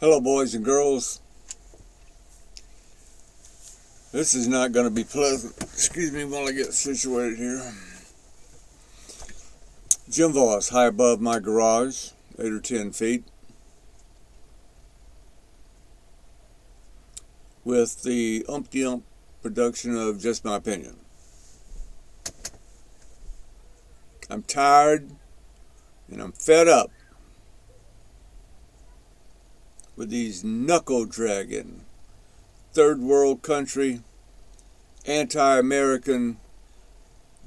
Hello, boys and girls. This is not going to be pleasant. Excuse me while I get situated here. Jim Voss, high above my garage, 8 or 10 feet, with the umpty-ump production of Just My Opinion. I'm tired and I'm fed up with these knuckle-dragging, third world country, anti-American,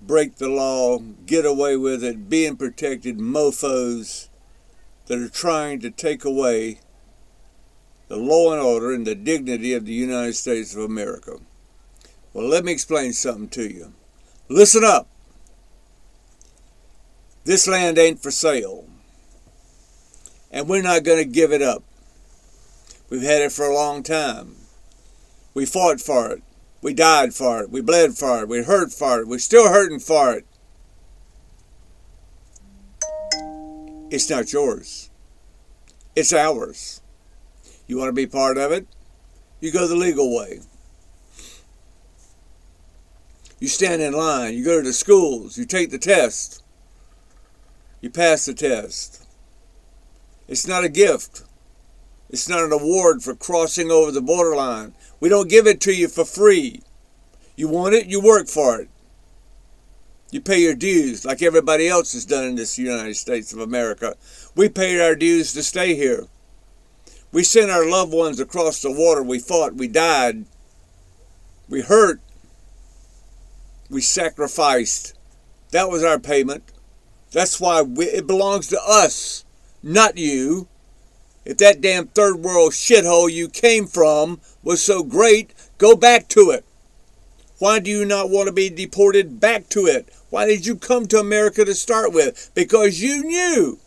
break the law, get away with it, being protected mofos that are trying to take away the law and order and the dignity of the United States of America. Well, let me explain something to you. Listen up. This land ain't for sale, and we're not going to give it up. We've had it for a long time. We fought for it. We died for it. We bled for it. We hurt for it. We're still hurting for it. It's not yours. It's ours. You want to be part of it? You go the legal way. You stand in line. You go to the schools. You take the test. You pass the test. It's not a gift. It's not an award for crossing over the borderline. We don't give it to you for free. You want it, you work for it. You pay your dues like everybody else has done in this United States of America. We paid our dues to stay here. We sent our loved ones across the water. We fought, we died, we hurt, we sacrificed. That was our payment. That's why it belongs to us, not you. If that damn third world shithole you came from was so great, go back to it. Why do you not want to be deported back to it? Why did you come to America to start with? Because you knew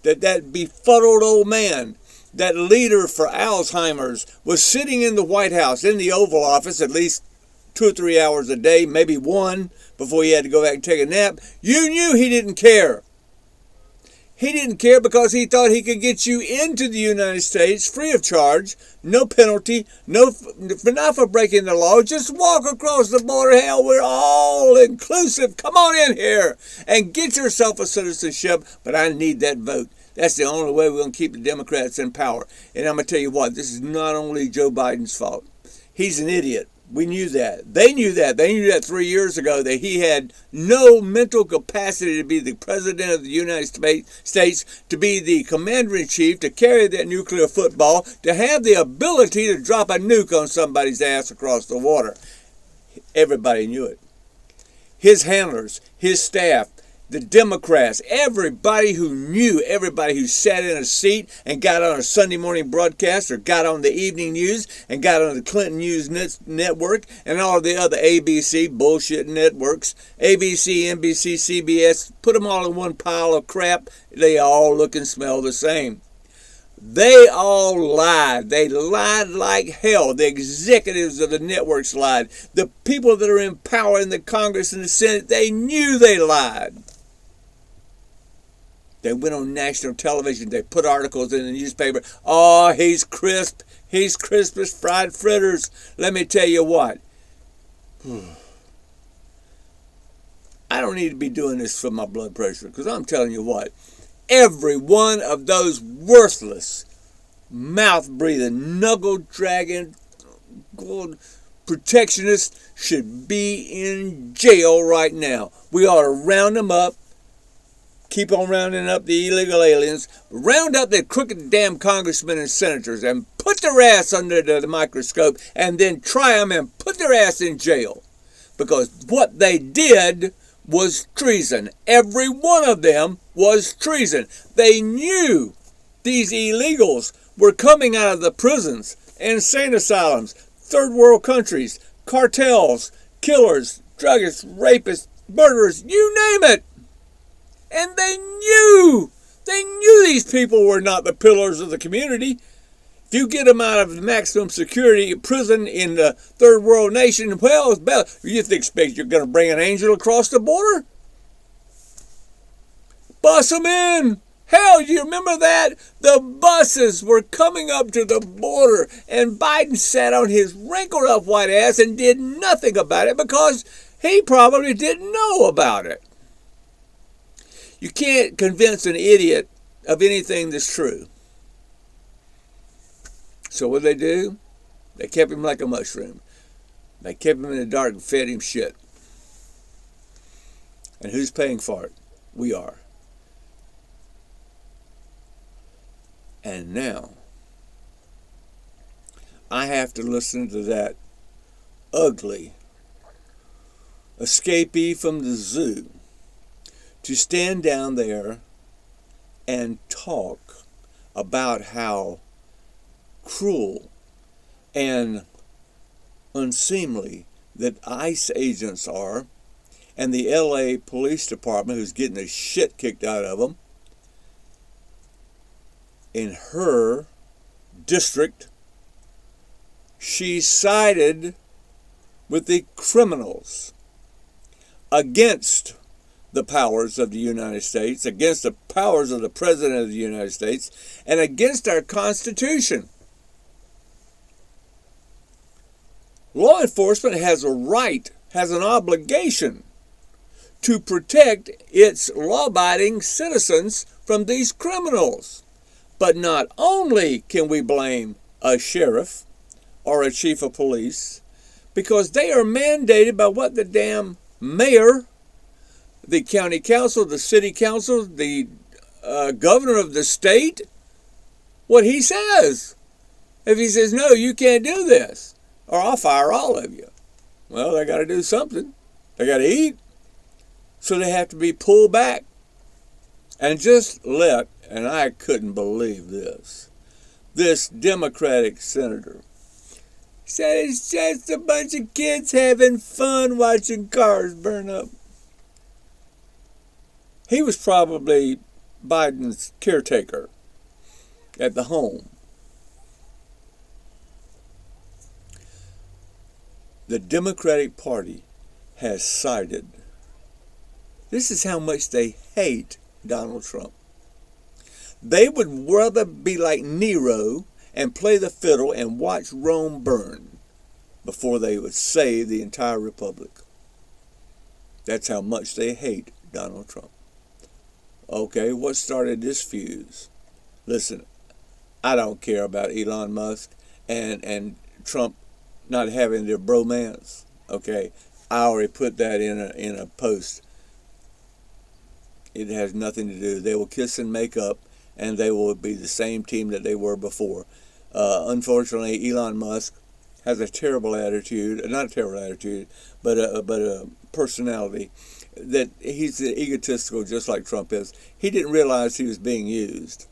that befuddled old man, that leader for Alzheimer's, was sitting in the White House, in the Oval Office, at least 2 or 3 hours a day, maybe one, before he had to go back and take a nap. You knew he didn't care. He didn't care because he thought he could get you into the United States free of charge, no penalty, not for breaking the law. Just walk across the border. Hell, we're all inclusive. Come on in here and get yourself a citizenship. But I need that vote. That's the only way we're going to keep the Democrats in power. And I'm going to tell you what, this is not only Joe Biden's fault. He's an idiot. We knew that. They knew that. They knew that 3 years ago, that he had no mental capacity to be the president of the United States, to be the commander-in-chief, to carry that nuclear football, to have the ability to drop a nuke on somebody's ass across the water. Everybody knew it. His handlers, his staff, the Democrats, everybody who knew, everybody who sat in a seat and got on a Sunday morning broadcast or got on the evening news and got on the Clinton News Network and all of the other ABC bullshit networks, ABC, NBC, CBS, put them all in one pile of crap. They all look and smell the same. They all lied. They lied like hell. The executives of the networks lied. The people that are in power in the Congress and the Senate, they knew they lied. They went on national television. They put articles in the newspaper. Oh, he's crisp. He's crisp as fried fritters. Let me tell you what. I don't need to be doing this for my blood pressure, because I'm telling you what. Every one of those worthless, mouth-breathing, knuckle-dragging, protectionists should be in jail right now. We ought to round them up. Keep on rounding up the illegal aliens. Round up the crooked damn congressmen and senators and put their ass under the microscope and then try them and put their ass in jail. Because what they did was treason. Every one of them was treason. They knew these illegals were coming out of the prisons, insane asylums, third world countries, cartels, killers, druggists, rapists, murderers, you name it. And they knew these people were not the pillars of the community. If you get them out of maximum security prison in the third world nation, well, you expect you're going to bring an angel across the border? Bus them in. Hell, do you remember that? The buses were coming up to the border, and Biden sat on his wrinkled up white ass and did nothing about it because he probably didn't know about it. You can't convince an idiot of anything that's true. So what did they do? They kept him like a mushroom. They kept him in the dark and fed him shit. And who's paying for it? We are. And now, I have to listen to that ugly escapee from the zoo to stand down there and talk about how cruel and unseemly that ICE agents are, and the LA Police Department, who's getting the shit kicked out of them, in her district, she sided with the criminals against the powers of the United States, against the powers of the President of the United States, and against our Constitution. Law enforcement has a right, has an obligation to protect its law-abiding citizens from these criminals. But not only can we blame a sheriff or a chief of police, because they are mandated by what the damn mayor, the county council, the city council, the governor of the state, what he says. If he says, no, you can't do this, or I'll fire all of you. Well, they got to do something. They got to eat. So they have to be pulled back. And just let, and I couldn't believe this Democratic senator said it's just a bunch of kids having fun watching cars burn up. He was probably Biden's caretaker at the home. The Democratic Party has sided. This is how much they hate Donald Trump. They would rather be like Nero and play the fiddle and watch Rome burn before they would save the entire republic. That's how much they hate Donald Trump. Okay, what started this fuse? Listen, I don't care about Elon Musk and Trump not having their bromance. Okay, I already put that in a post. It has nothing to do. They will kiss and make up, and they will be the same team that they were before. Unfortunately, Elon Musk has a terrible attitude, not a terrible attitude, but a personality that he's egotistical just like Trump is. He didn't realize he was being used.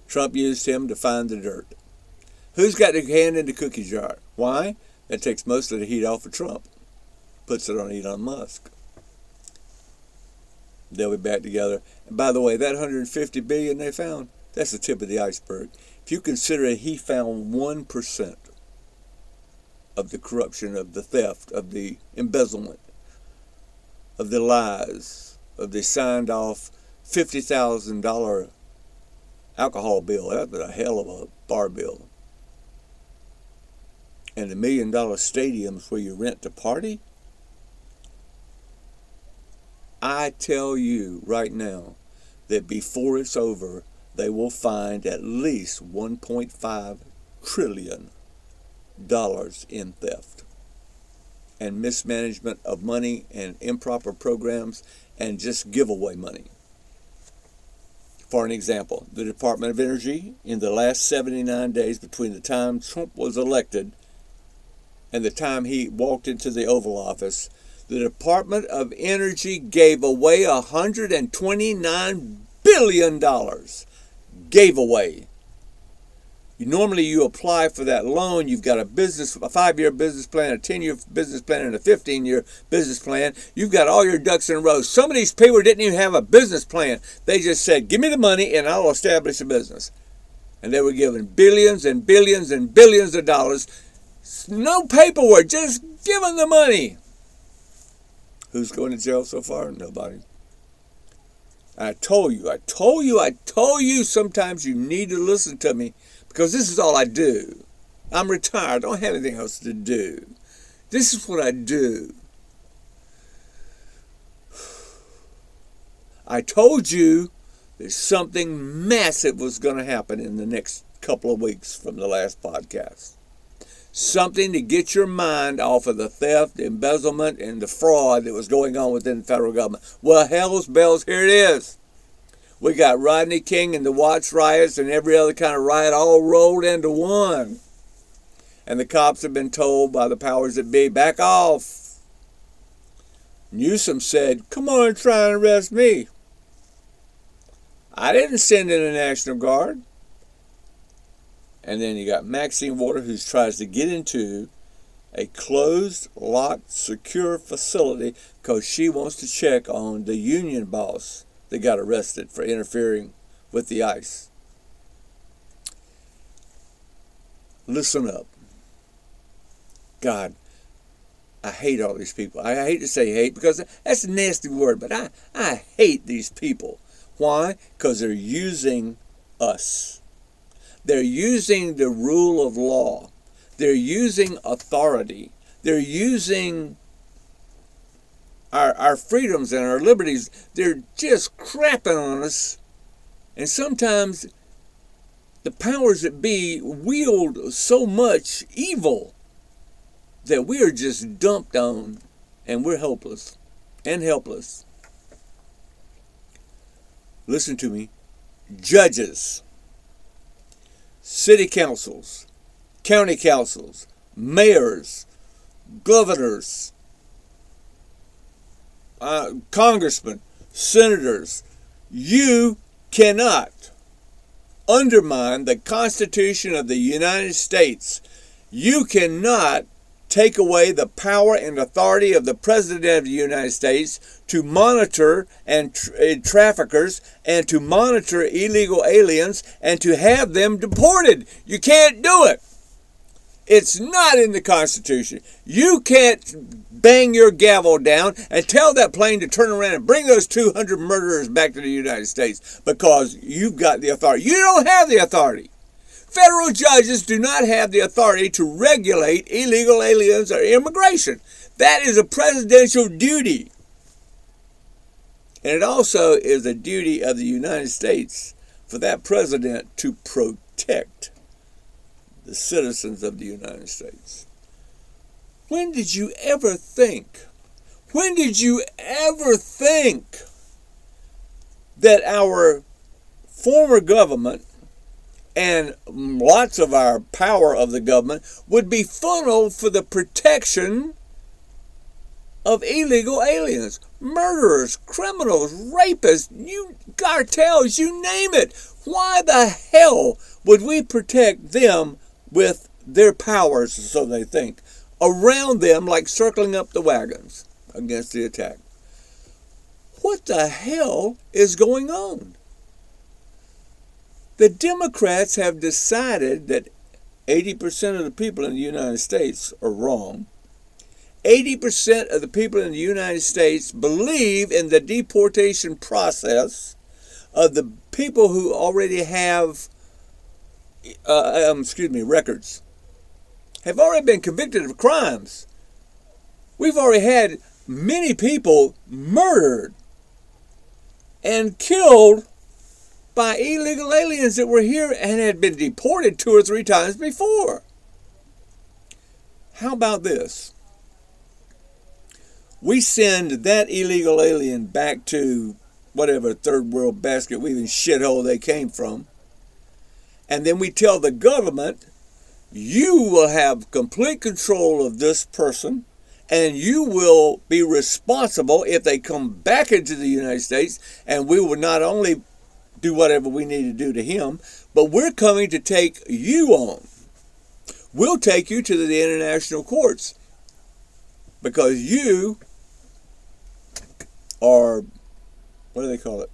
Trump used him to find the dirt. Who's got their hand in the cookie jar? Why? That takes most of the heat off of Trump. Puts it on Elon Musk. They'll be back together. And by the way, that $150 billion they found, that's the tip of the iceberg. If you consider it, he found 1% of the corruption, of the theft, of the embezzlement, of the lies, of the signed off $50,000 alcohol bill. That was a hell of a bar bill. And the $1 million stadiums where you rent to party. I tell you right now that before it's over, they will find at least $1.5 trillion in theft and mismanagement of money and improper programs and just giveaway money. For an example, the Department of Energy, in the last 79 days between the time Trump was elected and the time he walked into the Oval Office, the Department of Energy gave away $129 billion. Gave away. Normally you apply for that loan, you've got a 5-year business plan, a 10-year business plan, and a 15-year business plan. You've got all your ducks in a row. Some of these people didn't even have a business plan. They just said, give me the money and I'll establish a business. And they were given billions and billions and billions of dollars. No paperwork, just give them the money. Who's going to jail so far? Nobody. I told you sometimes you need to listen to me because this is all I do. I'm retired. I don't have anything else to do. This is what I do. I told you that something massive was going to happen in the next couple of weeks from the last podcast. Something to get your mind off of the theft, the embezzlement, and the fraud that was going on within the federal government. Well, hell's bells, here it is. We got Rodney King and the Watts riots and every other kind of riot all rolled into one. And the cops have been told by the powers that be, back off. Newsom said, come on, try and arrest me. I didn't send in a National Guard. And then you got Maxine Waters, who tries to get into a closed, locked, secure facility because she wants to check on the union boss that got arrested for interfering with the ICE. Listen up. God, I hate all these people. I hate to say hate because that's a nasty word, but I hate these people. Why? Because they're using us. They're using the rule of law. They're using authority. They're using our freedoms and our liberties. They're just crapping on us. And sometimes the powers that be wield so much evil that we are just dumped on and we're helpless and helpless. Listen to me. Judges, city councils, county councils, mayors, governors, congressmen, senators, you cannot undermine the Constitution of the United States. You cannot take away the power and authority of the President of the United States to monitor and traffickers and to monitor illegal aliens and to have them deported. You can't do it. It's not in the Constitution. You can't bang your gavel down and tell that plane to turn around and bring those 200 murderers back to the United States because you've got the authority. You don't have the authority. Federal judges do not have the authority to regulate illegal aliens or immigration. That is a presidential duty. And it also is a duty of the United States for that president to protect the citizens of the United States. When did you ever think that our former government and lots of our power of the government would be funneled for the protection of illegal aliens, murderers, criminals, rapists, cartels, you name it? Why the hell would we protect them with their powers, so they think, around them like circling up the wagons against the attack? What the hell is going on? The Democrats have decided that 80% of the people in the United States are wrong. 80% of the people in the United States believe in the deportation process of the people who already have, records, have already been convicted of crimes. We've already had many people murdered and killed by illegal aliens that were here and had been deported 2 or 3 times before. How about this? We send that illegal alien back to whatever third world basket weaving shithole they came from, and then we tell the government, you will have complete control of this person, and you will be responsible if they come back into the United States, and we will not only do whatever we need to do to him, but we're coming to take you on. We'll take you to the international courts because you are, what do they call it?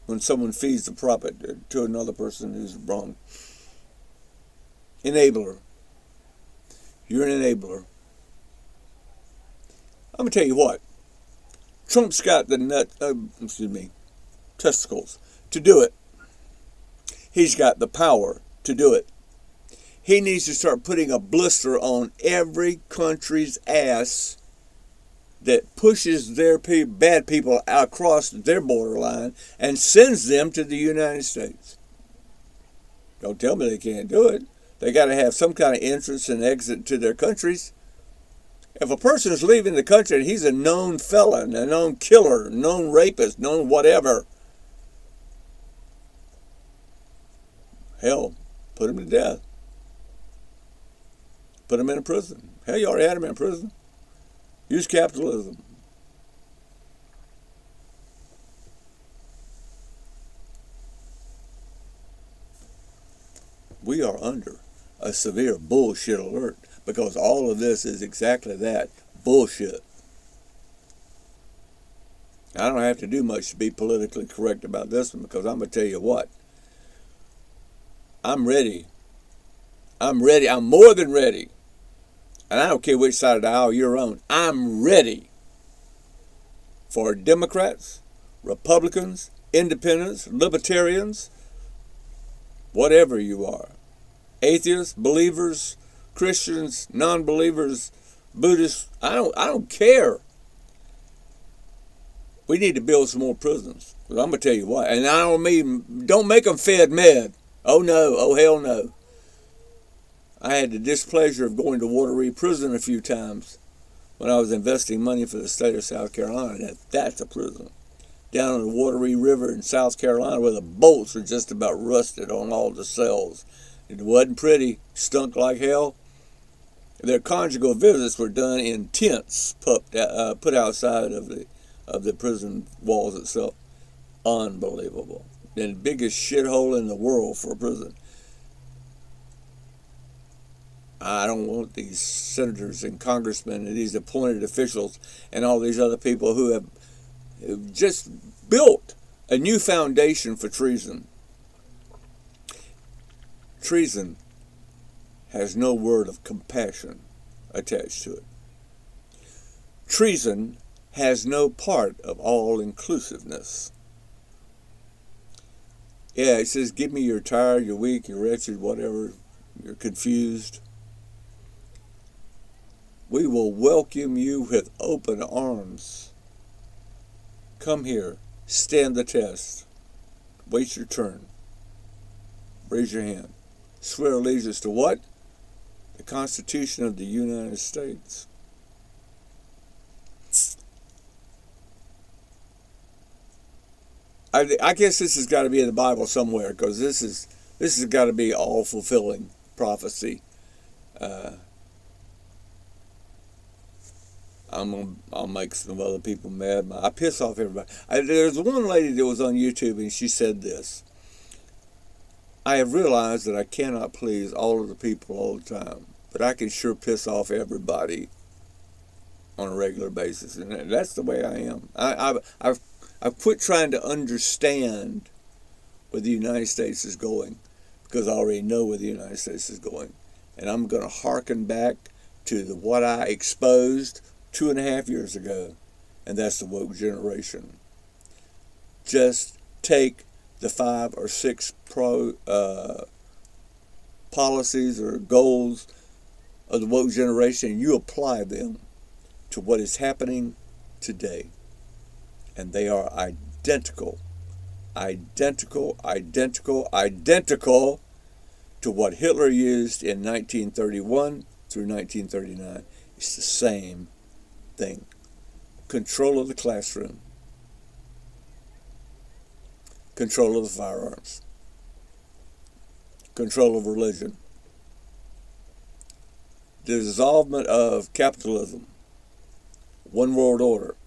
When someone feeds the prophet to another person who's wrong. Enabler. You're an enabler. I'm going to tell you what. Trump's got the testicles to do it. He's got the power to do it. He needs to start putting a blister on every country's ass that pushes their bad people across their borderline and sends them to the United States. Don't tell me they can't do it. They got to have some kind of entrance and exit to their countries. If a person is leaving the country and he's a known felon, a known killer, known rapist, known whatever, hell, put him to death. Put him in a prison. Hell, you already had him in prison. Use capitalism. We are under a severe bullshit alert because all of this is exactly that, bullshit. I don't have to do much to be politically correct about this one because I'm going to tell you what. I'm ready. I'm ready. I'm more than ready. And I don't care which side of the aisle you're on. I'm ready for Democrats, Republicans, Independents, Libertarians, whatever you are. Atheists, believers, Christians, non-believers, Buddhists. I don't care. We need to build some more prisons. Because I'm going to tell you what. And I don't mean, don't make them fed med. Oh no. Oh hell no. I had the displeasure of going to Wateree Prison a few times when I was investing money for the state of South Carolina. That's a prison. Down on the Wateree River in South Carolina where the bolts are just about rusted on all the cells. It wasn't pretty. Stunk like hell. Their conjugal visits were done in tents put outside of the prison walls itself. Unbelievable. The biggest shithole in the world for a prison. I don't want these senators and congressmen and these appointed officials and all these other people who have just built a new foundation for treason. Treason has no word of compassion attached to it. Treason has no part of all-inclusiveness. Yeah, it says, give me you're tired, you're weak, you're wretched, whatever, you're confused. We will welcome you with open arms. Come here. Stand the test. Wait your turn. Raise your hand. Swear allegiance to what? The Constitution of the United States. I guess this has got to be in the Bible somewhere because this has got to be all fulfilling prophecy. I'll make some other people mad. I piss off everybody. There's one lady that was on YouTube and she said this. I have realized that I cannot please all of the people all the time, but I can sure piss off everybody on a regular basis, and that's the way I am. I've quit trying to understand where the United States is going because I already know where the United States is going, and I'm going to hearken back to what I exposed 2.5 years ago, and that's the woke generation. Just take the 5 or 6 policies or goals of the woke generation and you apply them to what is happening today. And they are identical to what Hitler used in 1931 through 1939. It's the same thing. Control of the classroom. Control of the firearms. Control of religion. The dissolvement of capitalism. One world order.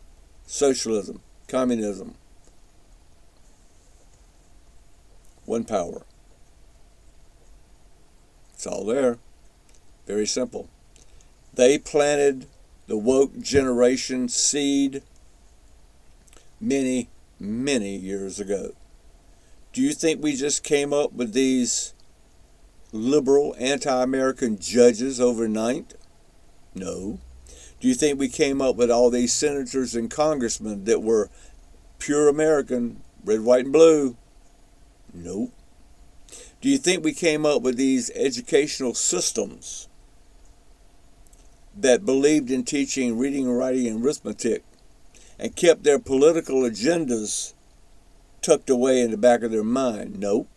Socialism. Communism. One power. It's all there. Very simple. They planted the woke generation seed many, many years ago. Do you think we just came up with these liberal, anti-American judges overnight? No. Do you think we came up with all these senators and congressmen that were pure American, Red, white, and blue. Nope. Do you think we came up with these educational systems that believed in teaching reading, writing, and arithmetic and kept their political agendas tucked away in the back of their mind? Nope.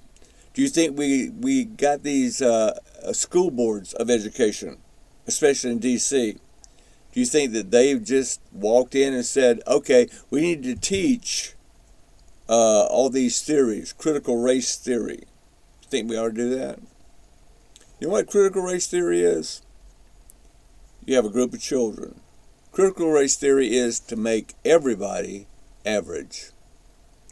Do you think we got these school boards of education, especially in D.C.? Do you think that they've just walked in and said, okay, we need to teach all these theories, critical race theory? Do you think we ought to do that? You know what critical race theory is? You have a group of children. Critical race theory is to make everybody average.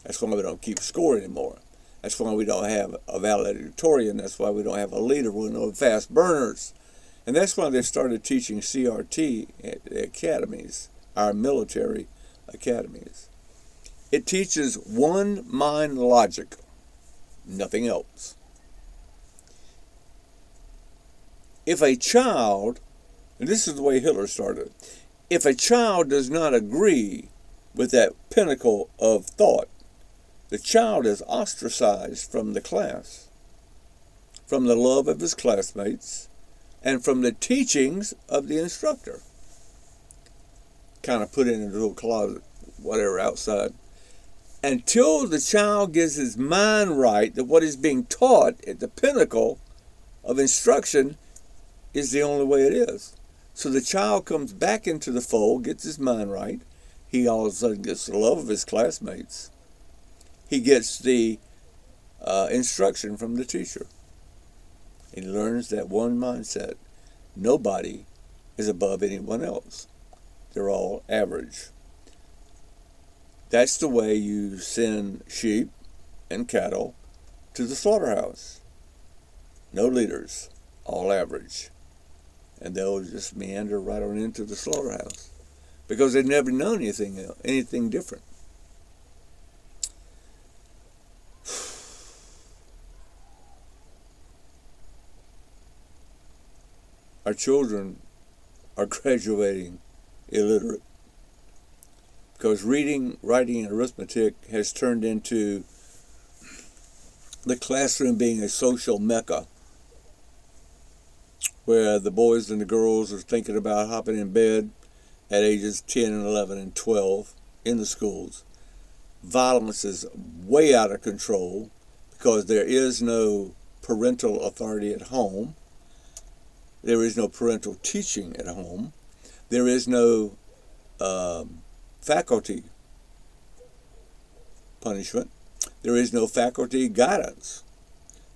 That's why we don't keep score anymore. That's why we don't have a valedictorian. That's why we don't have a leader with no fast burners. And that's why they've started teaching CRT at the academies, our military academies. It teaches one mind logic, nothing else. If a child, and this is the way Hitler started, if a child does not agree with that pinnacle of thought, the child is ostracized from the class, from the love of his classmates, and from the teachings of the instructor. Kind of put in a little closet, whatever, outside. Until the child gets his mind right that what is being taught at the pinnacle of instruction is the only way it is. So the child comes back into the fold, gets his mind right. He all of a sudden gets the love of his classmates. He gets the instruction from the teacher. He learns that one mindset. Nobody is above anyone else. They're all average. That's the way you send sheep and cattle to the slaughterhouse. No leaders, all average. And they'll just meander right on into the slaughterhouse because they've never known anything different. Our children are graduating illiterate because reading, writing, and arithmetic has turned into the classroom being a social mecca where the boys and the girls are thinking about hopping in bed at ages 10 and 11 and 12 in the schools. Violence is way out of control because there is no parental authority at home. There is no parental teaching at home. There is no faculty punishment. There is no faculty guidance.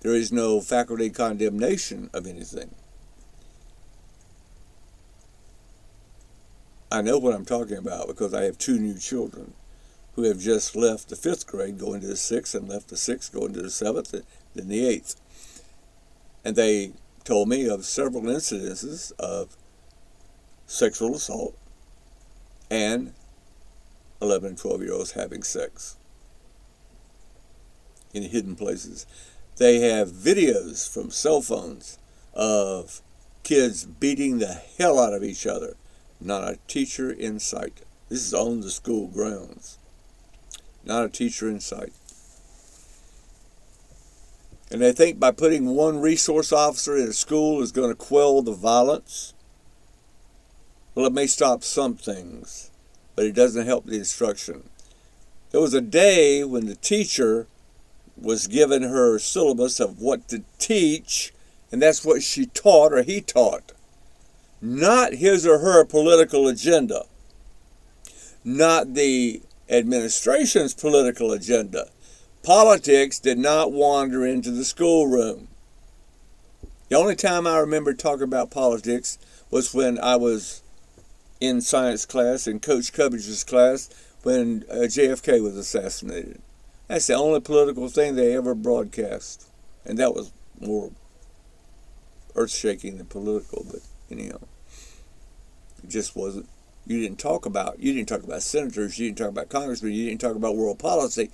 There is no faculty condemnation of anything. I know what I'm talking about because I have two new children who have just left the 5th grade going to the 6th and left the 6th going to the 7th and then the 8th. And they told me of several incidences of sexual assault and 11 and 12-year-olds having sex in hidden places. They have videos from cell phones of kids beating the hell out of each other. Not a teacher in sight. This is on the school grounds. Not a teacher in sight. And they think by putting one resource officer in a school is going to quell the violence. Well, it may stop some things, but it doesn't help the instruction. There was a day when the teacher was given her syllabus of what to teach, and that's what she taught or he taught. Not his or her political agenda. Not the administration's political agenda. Politics did not wander into the schoolroom. The only time I remember talking about politics was when I was in science class, in Coach Coverage's class, when JFK was assassinated. That's the only political thing they ever broadcast. And that was more earth-shaking than political, but anyhow. It just wasn't. You didn't talk about senators, you didn't talk about congressmen, you didn't talk about world policy,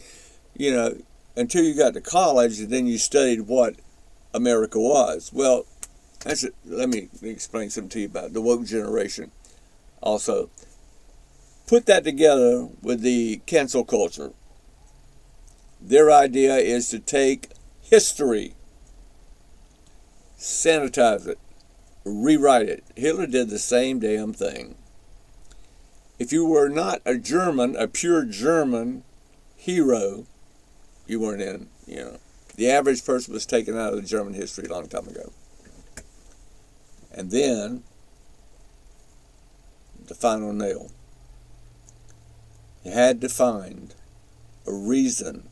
until you got to college, and then you studied what America was. Well, that's it. Let me explain something to you about the woke generation. Also, put that together with the cancel culture. Their idea is to take history, sanitize it, rewrite it. Hitler did the same damn thing. If you were not a German, a pure German hero, you weren't in, The average person was taken out of the German history a long time ago. And then, the final nail. You had to find a reason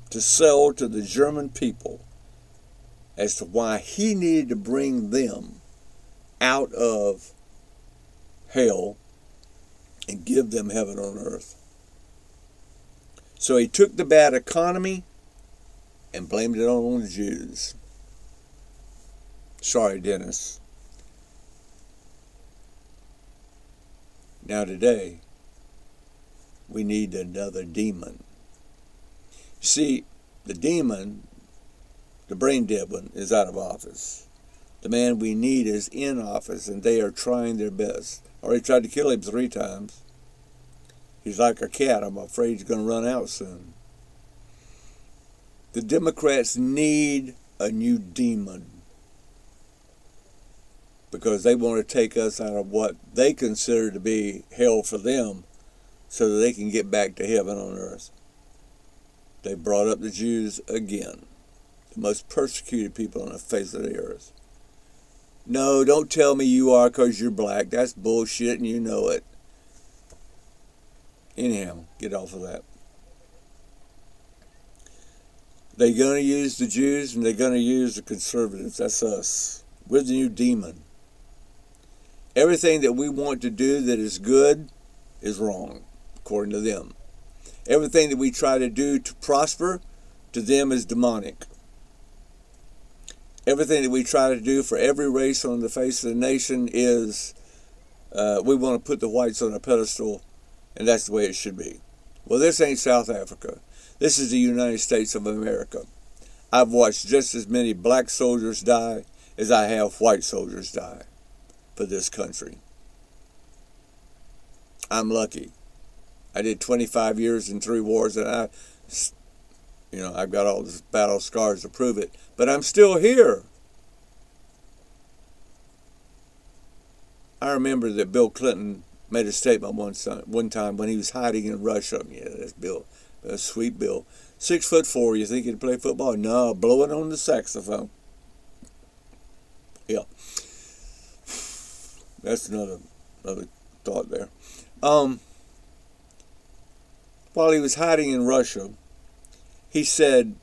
to sell to the German people as to why he needed to bring them out of hell and give them heaven on earth. So he took the bad economy and blamed it on the Jews. Sorry, Dennis. Now today, we need another demon. You see, the demon, the brain dead one, is out of office. The man we need is in office, and they are trying their best. Already tried to kill him 3 times. He's like a cat. I'm afraid he's going to run out soon. The Democrats need a new demon because they want to take us out of what they consider to be hell for them so that they can get back to heaven on earth. They brought up the Jews again, the most persecuted people on the face of the earth. No, don't tell me you are because you're black. That's bullshit and you know it. Anyhow, get off of that. They're going to use the Jews and they're going to use the conservatives. That's us. We're the new demon. Everything that we want to do that is good is wrong, according to them. Everything that we try to do to prosper, to them is demonic. Everything that we try to do for every race on the face of the nation is, we want to put the whites on a pedestal, and that's the way it should be. Well, this ain't South Africa. This is the United States of America. I've watched just as many black soldiers die as I have white soldiers die for this country. I'm lucky. I did 25 years in 3 wars, and I've got all these battle scars to prove it. But I'm still here. I remember that Bill Clinton made a statement one time when he was hiding in Russia. Yeah, that's Bill. That's sweet Bill. 6'4", you think he'd play football? No, blowing on the saxophone. Yeah. That's another thought there. While he was hiding in Russia, he said,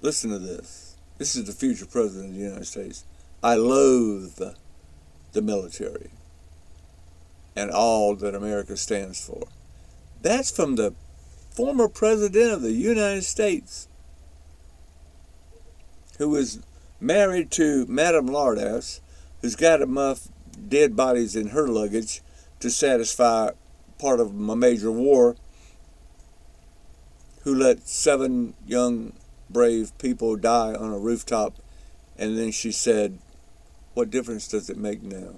listen to this. This is the future president of the United States. I loathe the military and all that America stands for. That's from the former president of the United States, who was married to Madame Lardass, who's got enough dead bodies in her luggage to satisfy part of a major war, who let 7 young, brave people die on a rooftop, and then she said, what difference does it make now?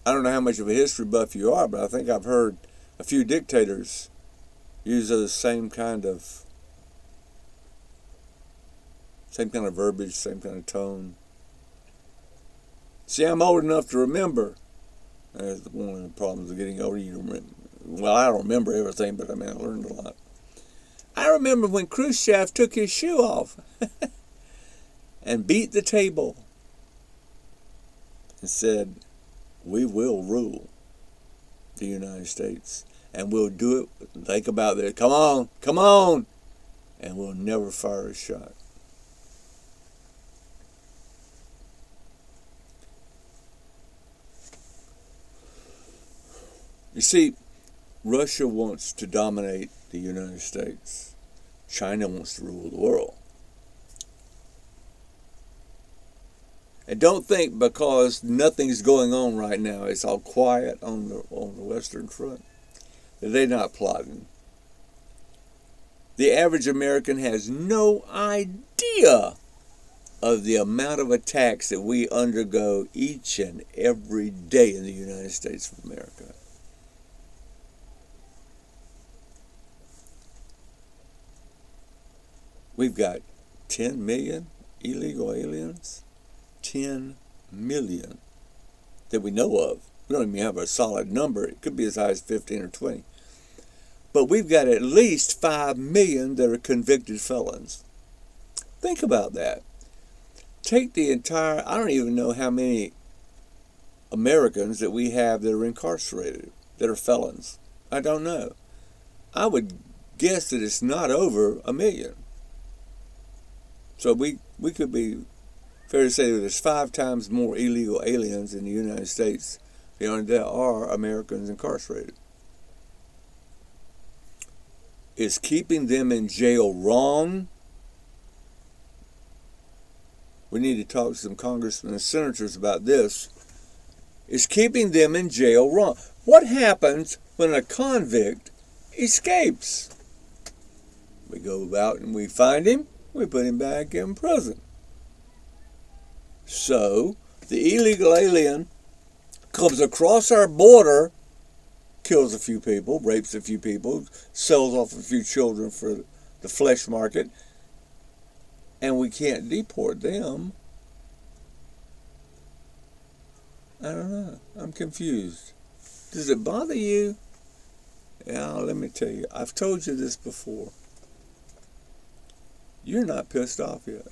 I don't know how much of a history buff you are, but I think I've heard a few dictators use the same kind of verbiage, same kind of tone. See, I'm old enough to remember. That's one of the problems of getting older. You remember. Well, I don't remember everything, but I learned a lot. I remember when Khrushchev took his shoe off and beat the table and said, we will rule the United States, and we'll do it. Think about it. Come on, and we'll never fire a shot. You see, Russia wants to dominate the United States. China wants to rule the world. And don't think because nothing's going on right now, it's all quiet on the Western Front, that they're not plotting. The average American has no idea of the amount of attacks that we undergo each and every day in the United States of America. We've got 10 million illegal aliens. 10 million that we know of. We don't even have a solid number. It could be as high as 15 or 20. But we've got at least 5 million that are convicted felons. Think about that. Take the entire, I don't even know how many Americans that we have that are incarcerated, that are felons. I don't know. I would guess that it's not over 1 million. So we could be fair to say that there's 5 times more illegal aliens in the United States than there are Americans incarcerated. Is keeping them in jail wrong? We need to talk to some congressmen and senators about this. Is keeping them in jail wrong? What happens when a convict escapes? We go out and we find him, we put him back in prison. So, the illegal alien comes across our border, kills a few people, rapes a few people, sells off a few children for the flesh market, and we can't deport them. I don't know. I'm confused. Does it bother you? Yeah, let me tell you. I've told you this before. You're not pissed off yet.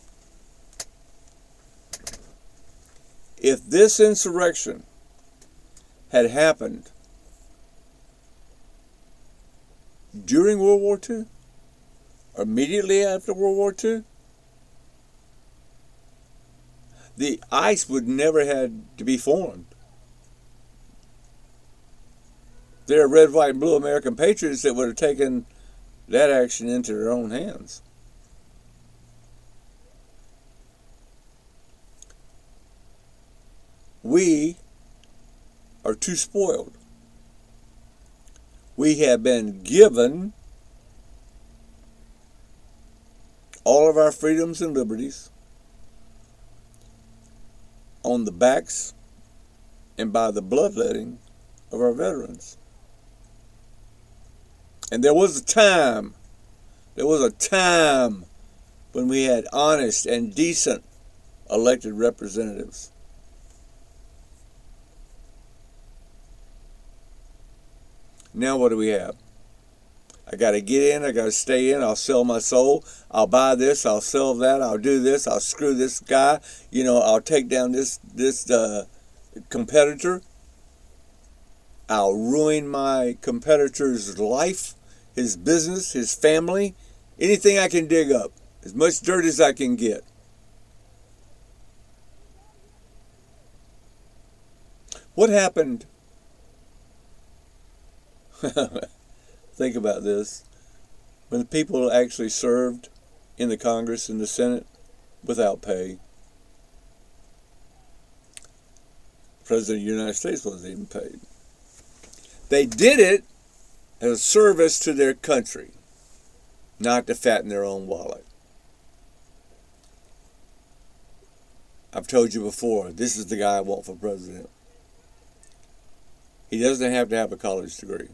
If this insurrection had happened during World War II, or immediately after World War II, the ICE would never had to be formed. There are red, white, and blue American patriots that would have taken that action into their own hands. We are too spoiled. We have been given all of our freedoms and liberties on the backs and by the bloodletting of our veterans. And there was a time when we had honest and decent elected representatives. Now what do we have? I got to get in, I got to stay in, I'll sell my soul, I'll buy this, I'll sell that, I'll do this, I'll screw this guy, I'll take down this competitor, I'll ruin my competitor's life, his business, his family, anything I can dig up, as much dirt as I can get. What happened? Think about this. When the people actually served in the Congress and the Senate without pay, the President of the United States wasn't even paid. They did it as a service to their country, not to fatten their own wallet. I've told you before, this is the guy I want for president. He doesn't have to have a college degree.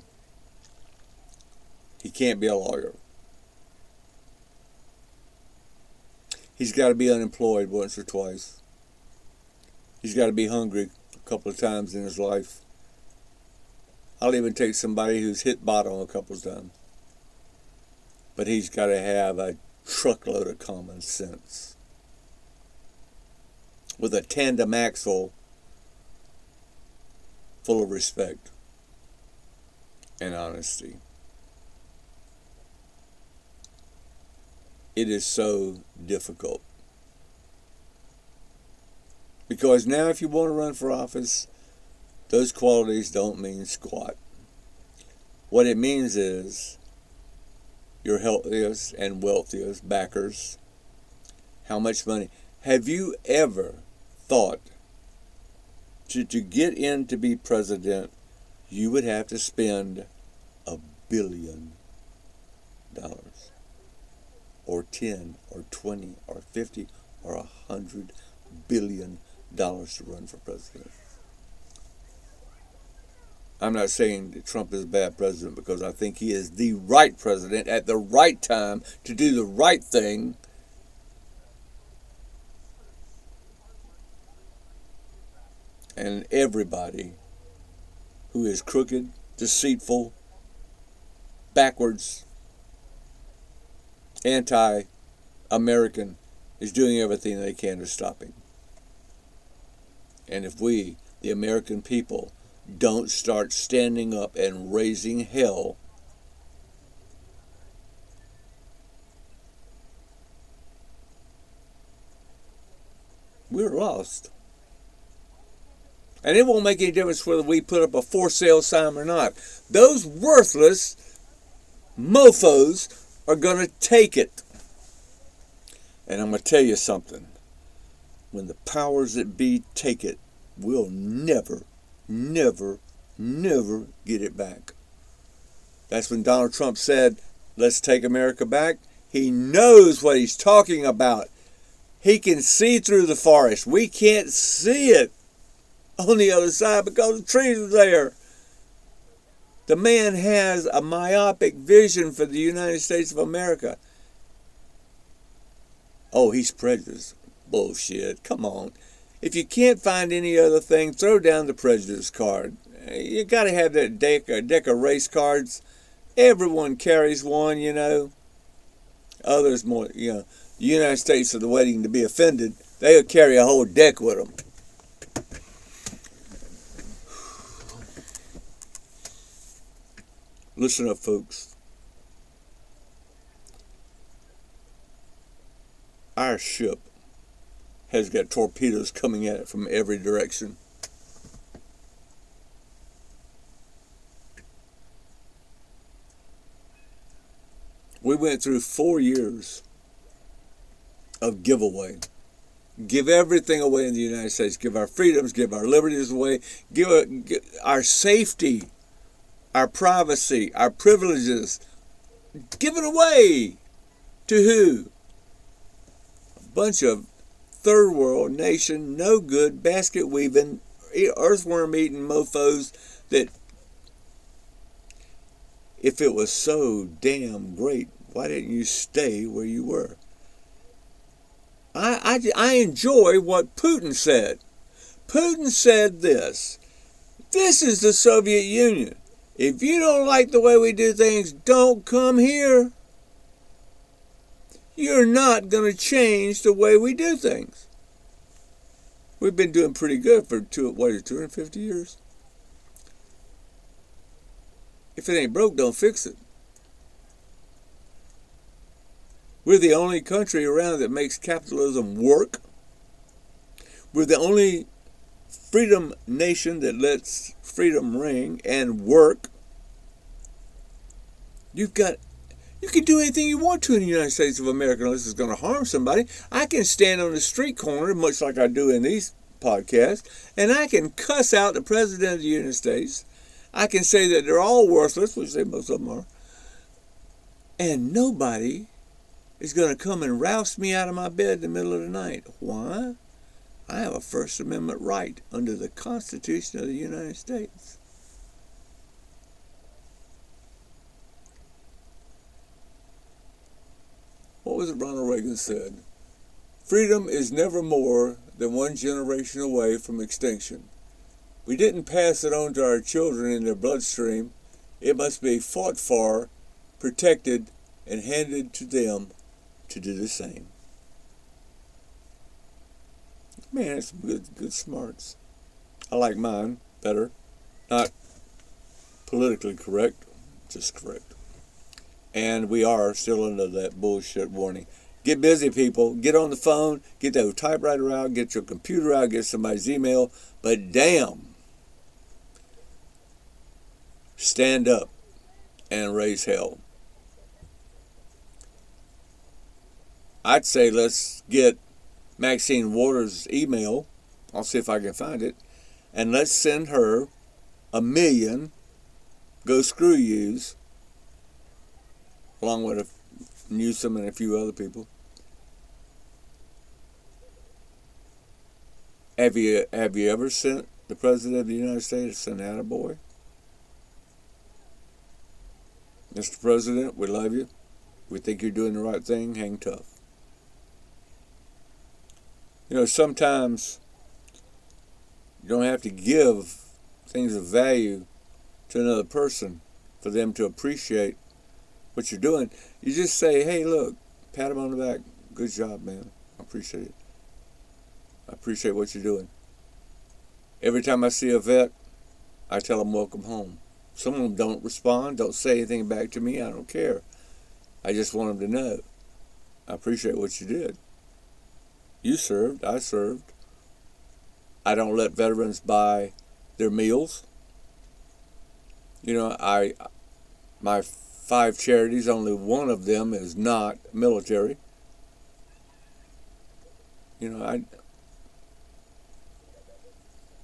He can't be a lawyer. He's got to be unemployed once or twice. He's got to be hungry a couple of times in his life. I'll even take somebody who's hit bottom a couple of times. But he's got to have a truckload of common sense. With a tandem axle full of respect and honesty. It is so difficult. Because now if you want to run for office, those qualities don't mean squat. What it means is your healthiest and wealthiest backers. How much money? Have you ever thought to get in to be president, you would have to spend $1 billion? Or 10, or 20, or 50, or $100 billion to run for president. I'm not saying that Trump is a bad president, because I think he is the right president at the right time to do the right thing. And everybody who is crooked, deceitful, backwards, anti-American is doing everything they can to stop him. And if we, the American people, don't start standing up and raising hell, we're lost. And it won't make any difference whether we put up a for sale sign or not. Those worthless mofos are going to take it. And I'm going to tell you something. When the powers that be take it, we'll never, never, never get it back. That's when Donald Trump said, let's take America back. He knows what he's talking about. He can see through the forest. We can't see it on the other side because the trees are there. The man has a myopic vision for the United States of America. Oh, he's prejudiced. Bullshit. Come on. If you can't find any other thing, throw down the prejudice card. You got to have that deck of race cards. Everyone carries one, you know. Others more, you know. The United States are waiting to be offended. They'll carry a whole deck with them. Listen up, folks. Our ship has got torpedoes coming at it from every direction. We went through 4 years of giveaway. Give everything away in the United States. Give our freedoms, give our liberties away, give our safety, our privacy, our privileges. Give it away. To who? A bunch of third world nation, no good, basket weaving, earthworm eating mofos that, if it was so damn great, why didn't you stay where you were? I enjoy what Putin said. Putin said this. This is the Soviet Union. If you don't like the way we do things, don't come here. You're not going to change the way we do things. We've been doing pretty good for 250 years. If it ain't broke, don't fix it. We're the only country around that makes capitalism work. We're the only freedom nation that lets freedom ring and work. You can do anything you want to in the United States of America unless it's going to harm somebody. I can stand on the street corner, much like I do in these podcasts, and I can cuss out the President of the United States. I can say that they're all worthless, which they most of them are, and nobody is going to come and roust me out of my bed in the middle of the night. Why? I have a First Amendment right under the Constitution of the United States. What was it Ronald Reagan said? Freedom is never more than one generation away from extinction. We didn't pass it on to our children in their bloodstream. It must be fought for, protected, and handed to them to do the same. Man, that's some good smarts. I like mine better. Not politically correct, just correct. And we are still under that bullshit warning. Get busy, people. Get on the phone. Get that typewriter out. Get your computer out. Get somebody's email. But damn, stand up and raise hell. I'd say let's get Maxine Waters' email. I'll see if I can find it. And let's send her 1 million go screw yous, along with Newsom and a few other people. Have you ever sent the President of the United States an attaboy? Mr. President, we love you. We think you're doing the right thing. Hang tough. Sometimes you don't have to give things of value to another person for them to appreciate what you're doing. You just say, hey, look, pat them on the back. Good job, man. I appreciate it. I appreciate what you're doing. Every time I see a vet, I tell them welcome home. Some of them don't respond, don't say anything back to me. I don't care. I just want them to know. I appreciate what you did. You served. I served. I don't let veterans buy their meals. My 5 charities, only one of them is not military.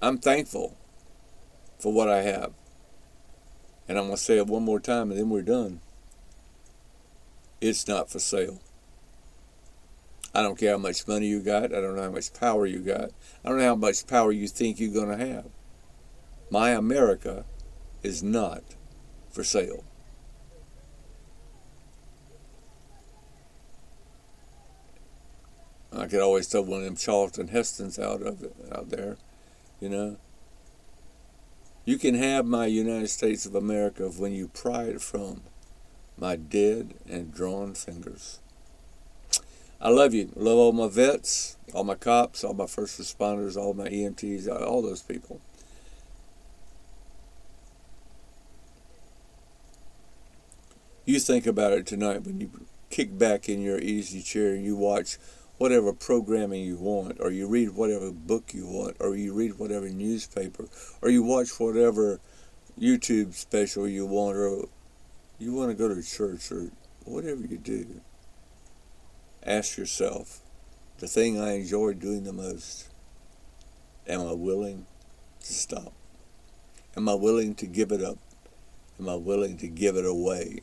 I'm thankful for what I have. And I'm going to say it one more time and then we're done. It's not for sale. I don't care how much money you got. I don't know how much power you got. I don't know how much power you think you're going to have. My America is not for sale. I could always throw one of them Charlton Hestons out there, You can have my United States of America when you pry it from my dead and drawn fingers. I love you. I love all my vets, all my cops, all my first responders, all my EMTs, all those people. You think about it tonight when you kick back in your easy chair and you watch whatever programming you want, or you read whatever book you want, or you read whatever newspaper, or you watch whatever YouTube special you want, or you want to go to church, or whatever you do. Ask yourself, the thing I enjoy doing the most, am I willing to stop? Am I willing to give it up? Am I willing to give it away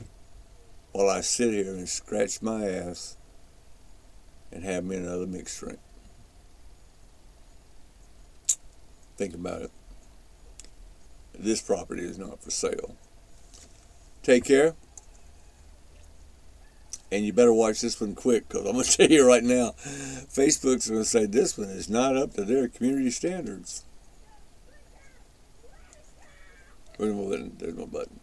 while I sit here and scratch my ass and have me another mixed drink? Think about it. This property is not for sale. Take care. And you better watch this one quick, because I'm going to tell you right now, Facebook's going to say this one is not up to their community standards. There's my button.